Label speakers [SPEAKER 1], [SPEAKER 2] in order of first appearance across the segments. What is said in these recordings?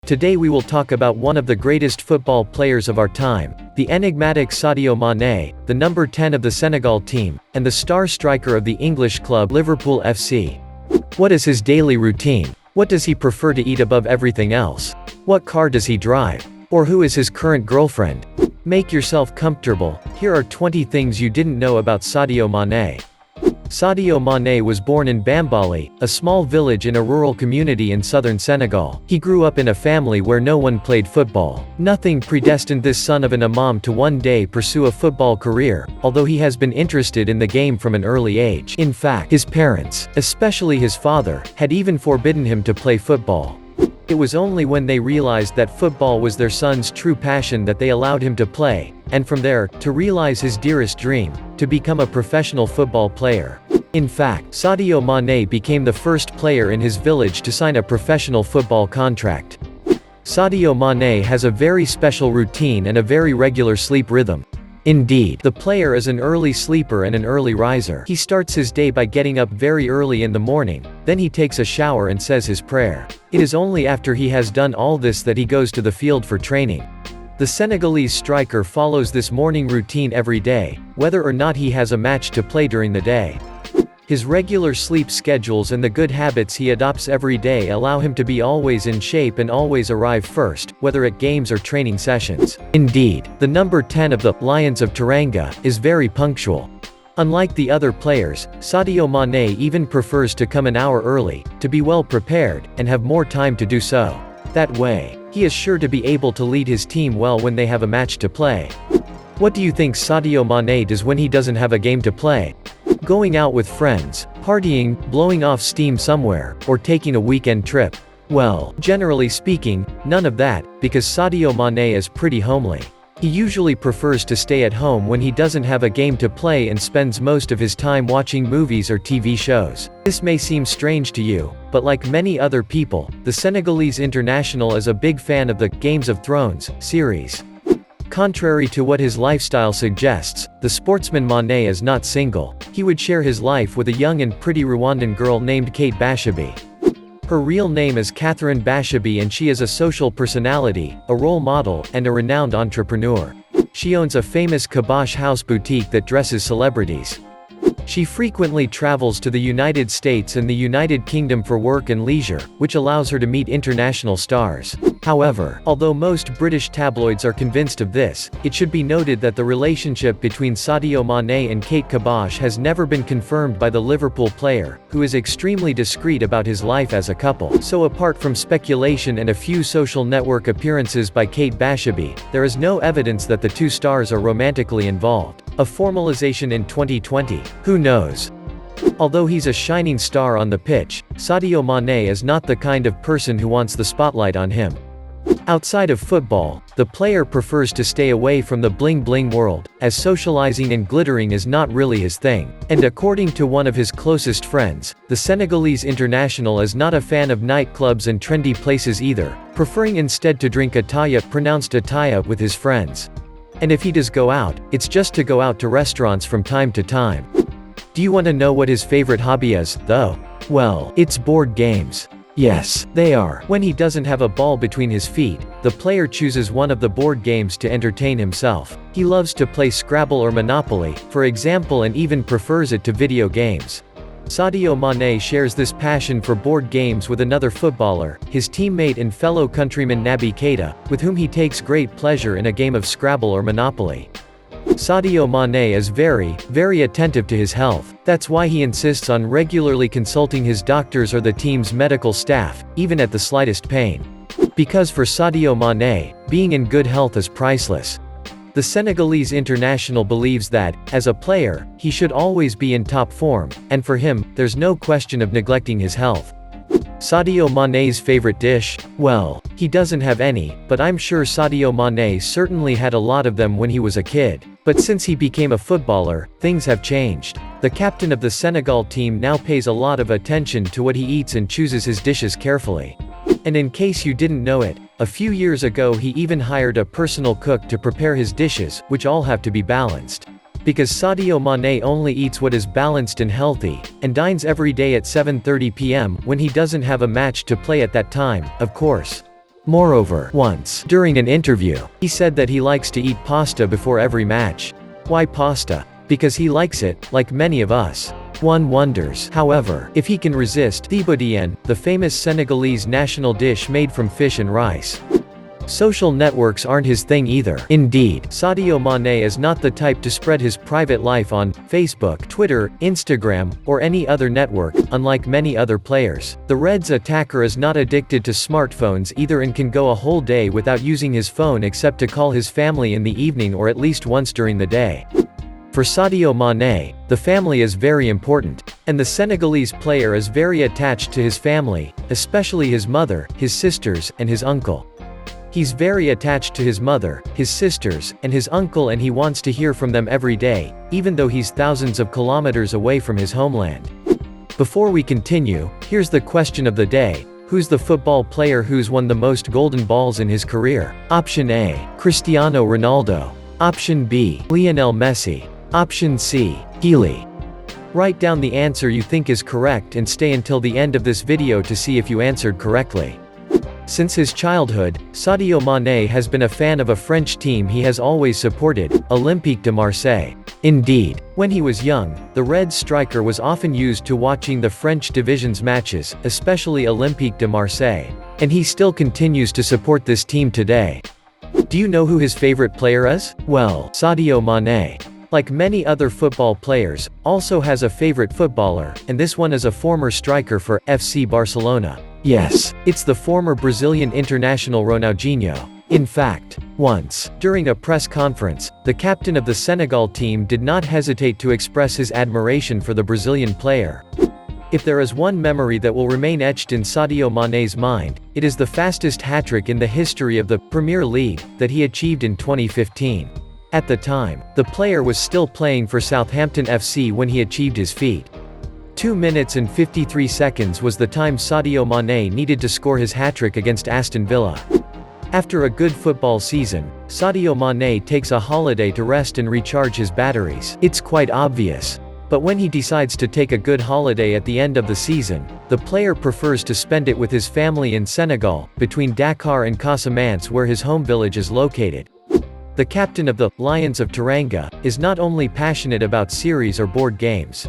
[SPEAKER 1] Today we will talk about one of the greatest football players of our time, the enigmatic Sadio Mané, the number 10 of the Senegal team, and the star striker of the English club Liverpool FC. What is his daily routine? What does he prefer to eat above everything else? What car does he drive? Or who is his current girlfriend? Make yourself comfortable. Here are 20 things you didn't know about Sadio Mané. Sadio Mané was born in Bambali, a small village in a rural community in southern Senegal. He grew up in a family where no one played football. Nothing predestined this son of an imam to one day pursue a football career, although he has been interested in the game from an early age. In fact, his parents, especially his father, had even forbidden him to play football. It was only when they realized that football was their son's true passion that they allowed him to play, and from there, to realize his dearest dream, to become a professional football player. In fact, Sadio Mané became the first player in his village to sign a professional football contract. Sadio Mané has a very special routine and a very regular sleep rhythm. Indeed, the player is an early sleeper and an early riser. He starts his day by getting up very early in the morning, then he takes a shower and says his prayer. It is only after he has done all this that he goes to the field for training. The Senegalese striker follows this morning routine every day, whether or not he has a match to play during the day. His regular sleep schedules and the good habits he adopts every day allow him to be always in shape and always arrive first, whether at games or training sessions. Indeed, the number 10 of the Lions of Teranga is very punctual. Unlike the other players, Sadio Mané even prefers to come an hour early, to be well prepared, and have more time to do so. That way, he is sure to be able to lead his team well when they have a match to play. What do you think Sadio Mané does when he doesn't have a game to play? Going out with friends, partying, blowing off steam somewhere, or taking a weekend trip? Well, generally speaking, none of that, because Sadio Mané is pretty homely. He usually prefers to stay at home when he doesn't have a game to play and spends most of his time watching movies or TV shows. This may seem strange to you, but like many other people, the Senegalese international is a big fan of the Games of Thrones series. Contrary to what his lifestyle suggests, the sportsman Mané is not single. He would share his life with a young and pretty Rwandan girl named Kate Bashabi. Her real name is Catherine Bashabi and she is a social personality, a role model, and a renowned entrepreneur. She owns a famous kibosh house boutique that dresses celebrities. She frequently travels to the United States and the United Kingdom for work and leisure, which allows her to meet international stars. However, although most British tabloids are convinced of this, it should be noted that the relationship between Sadio Mané and Kate Kibosh has never been confirmed by the Liverpool player, who is extremely discreet about his life as a couple. So apart from speculation and a few social network appearances by Kate Bashabi, there is no evidence that the two stars are romantically involved. A formalization in 2020? Who knows? Although he's a shining star on the pitch, Sadio Mané is not the kind of person who wants the spotlight on him. Outside of football, the player prefers to stay away from the bling-bling world, as socializing and glittering is not really his thing. And according to one of his closest friends, the Senegalese international is not a fan of nightclubs and trendy places either, preferring instead to drink ataya, pronounced ataya, with his friends. And if he does go out, it's just to go out to restaurants from time to time. Do you want to know what his favorite hobby is, though? Well, it's board games. Yes, they are. When he doesn't have a ball between his feet, the player chooses one of the board games to entertain himself. He loves to play Scrabble or Monopoly, for example, and even prefers it to video games. Sadio Mané shares this passion for board games with another footballer, his teammate and fellow countryman Naby Keita, with whom he takes great pleasure in a game of Scrabble or Monopoly. Sadio Mané is very attentive to his health. That's why he insists on regularly consulting his doctors or the team's medical staff, even at the slightest pain. Because for Sadio Mané, being in good health is priceless. The Senegalese international believes that, as a player, he should always be in top form, and for him, there's no question of neglecting his health. Sadio Mané's favorite dish? Well, he doesn't have any, but I'm sure Sadio Mané certainly had a lot of them when he was a kid. But since he became a footballer, things have changed. The captain of the Senegal team now pays a lot of attention to what he eats and chooses his dishes carefully. And in case you didn't know it, a few years ago he even hired a personal cook to prepare his dishes, which all have to be balanced. Because Sadio Mané only eats what is balanced and healthy, and dines every day at 7:30 p.m. when he doesn't have a match to play at that time, of course. Moreover, once, during an interview, he said that he likes to eat pasta before every match. Why pasta? Because he likes it, like many of us. One wonders, however, if he can resist thibodien, the famous Senegalese national dish made from fish and rice. Social networks aren't his thing either. Indeed, Sadio Mané is not the type to spread his private life on Facebook, Twitter, Instagram, or any other network, unlike many other players. The Reds attacker is not addicted to smartphones either and can go a whole day without using his phone except to call his family in the evening or at least once during the day. For Sadio Mané, the family is very important, and the Senegalese player is very attached to his family, especially his mother, his sisters, and his uncle. He's very attached to his mother, his sisters, and his uncle, and he wants to hear from them every day, even though he's thousands of kilometers away from his homeland. Before we continue, here's the question of the day. Who's the football player who's won the most golden balls in his career? Option A, Cristiano Ronaldo. Option B, Lionel Messi. Option C, Healy. Write down the answer you think is correct and stay until the end of this video to see if you answered correctly. Since his childhood, Sadio Mané has been a fan of a French team he has always supported, Olympique de Marseille. Indeed, when he was young, the Reds striker was often used to watching the French division's matches, especially Olympique de Marseille. And he still continues to support this team today. Do you know who his favorite player is? Well, Sadio Mané, like many other football players, also has a favorite footballer, and this one is a former striker for FC Barcelona. Yes, it's the former Brazilian international Ronaldinho. In fact, once, during a press conference, the captain of the Senegal team did not hesitate to express his admiration for the Brazilian player. If there is one memory that will remain etched in Sadio Mané's mind, it is the fastest hat-trick in the history of the Premier League that he achieved in 2015. At the time, the player was still playing for Southampton FC when he achieved his feat. 2 minutes and 53 seconds was the time Sadio Mané needed to score his hat-trick against Aston Villa. After a good football season, Sadio Mané takes a holiday to rest and recharge his batteries. It's quite obvious. But when he decides to take a good holiday at the end of the season, the player prefers to spend it with his family in Senegal, between Dakar and Casamance where his home village is located. The captain of the Lions of Teranga is not only passionate about series or board games.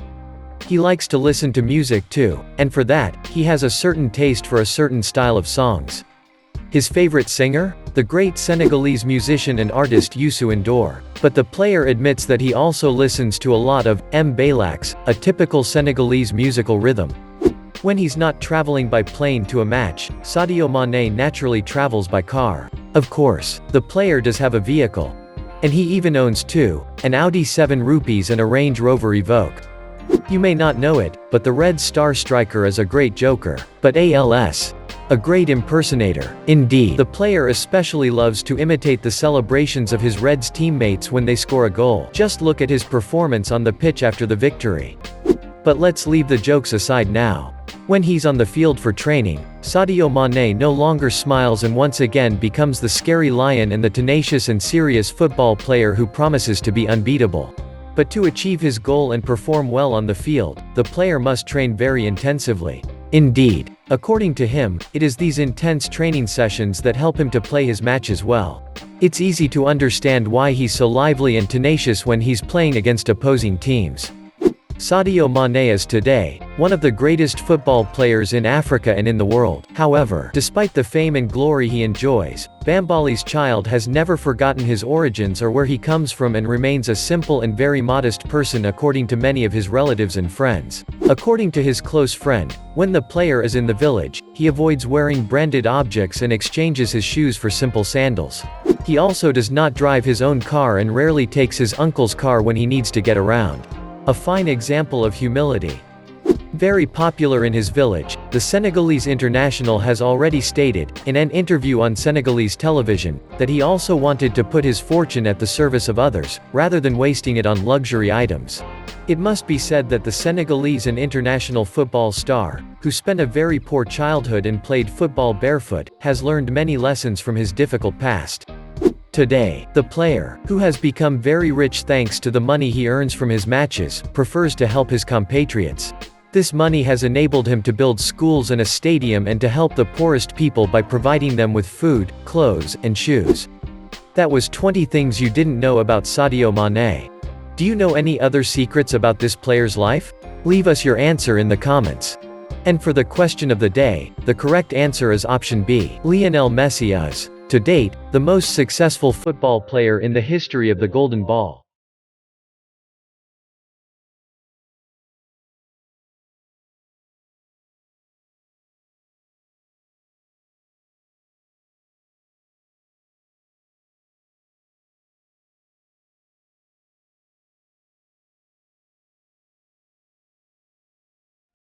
[SPEAKER 1] He likes to listen to music too, and for that, he has a certain taste for a certain style of songs. His favorite singer? The great Senegalese musician and artist Youssou N'Dour. But the player admits that he also listens to a lot of mbalax, a typical Senegalese musical rhythm. When he's not traveling by plane to a match, Sadio Mané naturally travels by car. Of course, the player does have a vehicle. And he even owns two, an Audi 7 Rupees and a Range Rover Evoque. You may not know it, but the Reds star striker is a great joker, but ALS. A great impersonator. Indeed, the player especially loves to imitate the celebrations of his Reds teammates when they score a goal. Just look at his performance on the pitch after the victory. But let's leave the jokes aside now. When he's on the field for training, Sadio Mané no longer smiles and once again becomes the scary lion and the tenacious and serious football player who promises to be unbeatable. But to achieve his goal and perform well on the field, the player must train very intensively. Indeed, according to him, it is these intense training sessions that help him to play his matches well. It's easy to understand why he's so lively and tenacious when he's playing against opposing teams. Sadio Mané is today one of the greatest football players in Africa and in the world. However, despite the fame and glory he enjoys, Bambali's child has never forgotten his origins or where he comes from and remains a simple and very modest person according to many of his relatives and friends. According to his close friend, when the player is in the village, he avoids wearing branded objects and exchanges his shoes for simple sandals. He also does not drive his own car and rarely takes his uncle's car when he needs to get around. A fine example of humility. Very popular in his village, the Senegalese international has already stated, in an interview on Senegalese television, that he also wanted to put his fortune at the service of others, rather than wasting it on luxury items. It must be said that the Senegalese and international football star, who spent a very poor childhood and played football barefoot, has learned many lessons from his difficult past. Today, the player, who has become very rich thanks to the money he earns from his matches, prefers to help his compatriots. This money has enabled him to build schools and a stadium and to help the poorest people by providing them with food, clothes, and shoes. That was 20 things you didn't know about Sadio Mané. Do you know any other secrets about this player's life? Leave us your answer in the comments. And for the question of the day, the correct answer is option B. Lionel Messi is, to date, the most successful football player in the history of the Golden Ball.